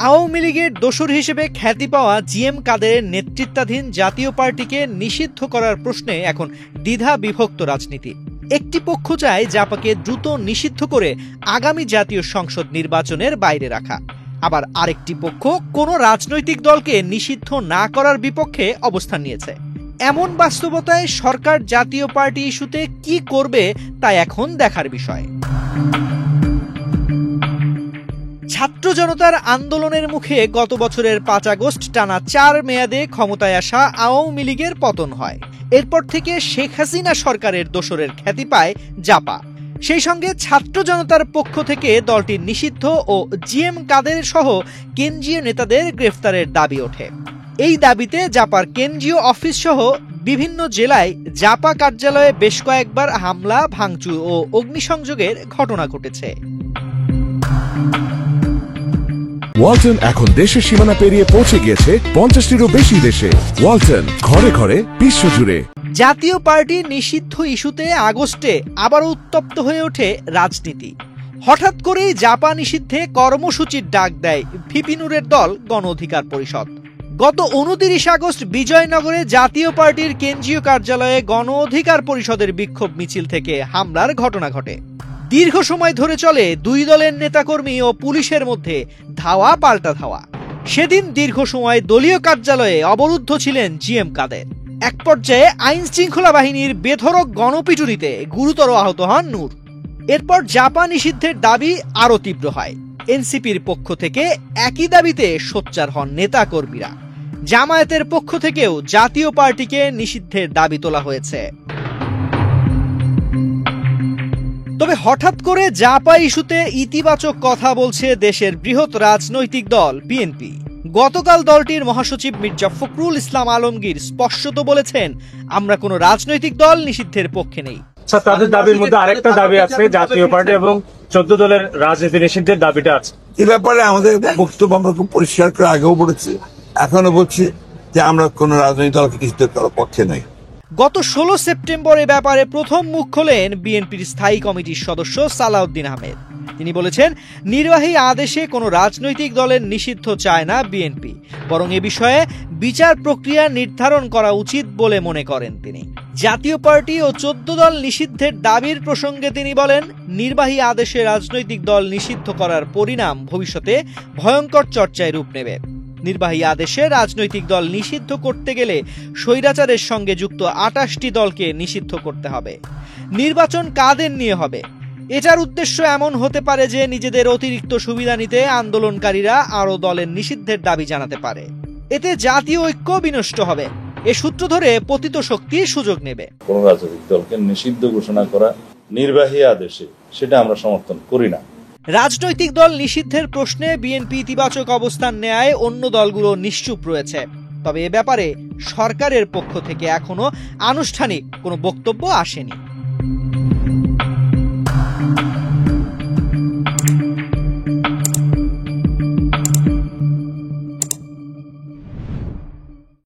আওয়ামী লীগের দোসর হিসেবে খ্যাতি পাওয়া জিএম কাদেরের নেতৃত্বাধীন জাতীয় পার্টিকে নিষিদ্ধ করার প্রশ্নে এখন দ্বিধা বিভক্ত রাজনীতি। একটি পক্ষ চায় জাপাকে দ্রুত নিষিদ্ধ করে আগামী জাতীয় সংসদ নির্বাচনের বাইরে রাখা, আবার আরেকটি পক্ষ কোনো রাজনৈতিক দলকে নিষিদ্ধ না করার বিপক্ষে অবস্থান নিয়েছে। এমন বাস্তবতায় সরকার জাতীয় পার্টি ইস্যুতে কি করবে তা এখন দেখার বিষয়। ছাত্র জনতার আন্দোলনের মুখে গত বছরের 5 আগস্ট টানা 4 মেয়াদে ক্ষমতায় আসা আওয়ামী লীগের পতন হয়। এরপর থেকে শেখ হাসিনা সরকারের দোসরের খ্যাতি পায় জাপা। সেই সঙ্গে ছাত্র জনতার পক্ষ থেকে দলটির নিষিদ্ধ ও জিএম কাদের সহ কেন্দ্রীয় নেতাদের গ্রেফতারের দাবি ওঠে। এই দাবিতে জাপার কেন্দ্রীয় অফিস সহ বিভিন্ন জেলায় জাপা কার্যালয়ে বেশ কয়েকবার হামলা, ভাঙচুর ও অগ্নিসংযোগের ঘটনা ঘটেছে। ওয়ালটন এখন দেশের সীমানা পেরিয়ে পৌঁছে গিয়েছে 50টিরও বেশি দেশে। ওয়ালটন, ঘরে ঘরে, বিশ্বজুড়ে। জাতীয় পার্টি নিষিদ্ধ ইস্যুতে আগস্টে আবার উত্তপ্ত হয়ে ওঠে রাজনীতি। হঠাৎ করেই জাপা নিষিদ্ধে কর্মসূচির ডাক দেয় ভিপি নুরের দল গণ অধিকার পরিষদ। গত 29 আগস্ট বিজয়নগরে জাতীয় পার্টির কেন্দ্রীয় কার্যালয়ে গণ অধিকার পরিষদের বিক্ষোভ মিছিল থেকে হামলার ঘটনা ঘটে। দীর্ঘ সময় ধরে চলে দুই দলের নেতাকর্মী ও পুলিশের মধ্যে ধাওয়া পাল্টা ধাওয়া। সেদিন দীর্ঘ সময় দলীয় কার্যালয়ে অবরুদ্ধ ছিলেন জিএম কাদের। এক পর্যায়ে আইন শৃঙ্খলা বাহিনীর বেধড়ক গণপিটুনিতে গুরুতর আহত হন নূর। এরপর জাপা নিষিদ্ধের দাবি আরো তীব্র হয়। এনসিপির পক্ষ থেকে একই দাবিতে সোচ্চার হন নেতাকর্মীরা। জামায়াতের পক্ষ থেকেও জাতীয় পার্টিকে নিষিদ্ধের দাবি তোলা হয়েছে। তবে হঠাৎ করে জাপা ইস্যুতে ইতিবাচক কথা বলছে দেশের বৃহৎ রাজনৈতিক দল বিএনপি। গতকাল দলটির মহাসচিব মির্জা ফখরুল ইসলাম আলমগীর স্পষ্টত বলেছেন, আমরা কোনো রাজনৈতিক দল নিষিদ্ধের পক্ষে নেই। তাদের দাবির মধ্যে আরেকটা দাবি আছে, জাতীয় পার্টি এবং 14 দলের রাজনীতি নিষিদ্ধের দাবিটা আছে। এ ব্যাপারে আমাদের বক্তব্য আমরা খুব পরিষ্কার করে আগেও বলেছি, এখনো বলছি যে আমরা কোন রাজনৈতিক দলকে নিষিদ্ধ করার পক্ষে নেই। গত 16 সেপ্টেম্বর এ ব্যাপারে প্রথম মুখ খোলেন বিএনপির স্থায়ী কমিটির সদস্য সালাউদ্দিন আহমেদ। তিনি বলেছেন, নির্বাহী আদেশে কোনো রাজনৈতিক দলের নিষিদ্ধ চায় না বিএনপি, বরং এ বিষয়ে বিচার প্রক্রিয়া নির্ধারণ করা উচিত বলে মনে করেন তিনি। জাতীয় পার্টি ও 14 দল নিষিদ্ধের দাবির প্রসঙ্গে তিনি বলেন, নির্বাহী আদেশে রাজনৈতিক দল নিষিদ্ধ করার পরিণাম ভবিষ্যতে ভয়ঙ্কর চর্চায় রূপ নেবে। নির্বাহী আদেশে রাজনৈতিক দল নিষিদ্ধ করতে গেলে স্বৈরাচারের সঙ্গে যুক্ত 28টি দলকে নিষিদ্ধ করতে হবে। নির্বাচন কাদের নিয়ে হবে? এটার উদ্দেশ্য এমন হতে পারে যে নিজেদের অতিরিক্ত সুবিধা নিতে আন্দোলনকারীরা আরো দলের নিষিদ্ধের দাবি জানাতে পারে। এতে জাতীয় ঐক্য বিনষ্ট হবে। এ সূত্র ধরে পতিত শক্তি সুযোগ নেবে। কোন রাজনৈতিক দলকে নিষিদ্ধ ঘোষণা করা নির্বাহী আদেশে, সেটা আমরা সমর্থন করি না। রাজনৈতিক দল নিষিদ্ধের প্রশ্নে বিএনপি ইতিবাচক অবস্থান নেয়, অন্য দলগুলো নিশ্চুপ রয়েছে। তবে এ ব্যাপারে সরকারের পক্ষ থেকে এখনো আনুষ্ঠানিক কোনো বক্তব্য আসেনি।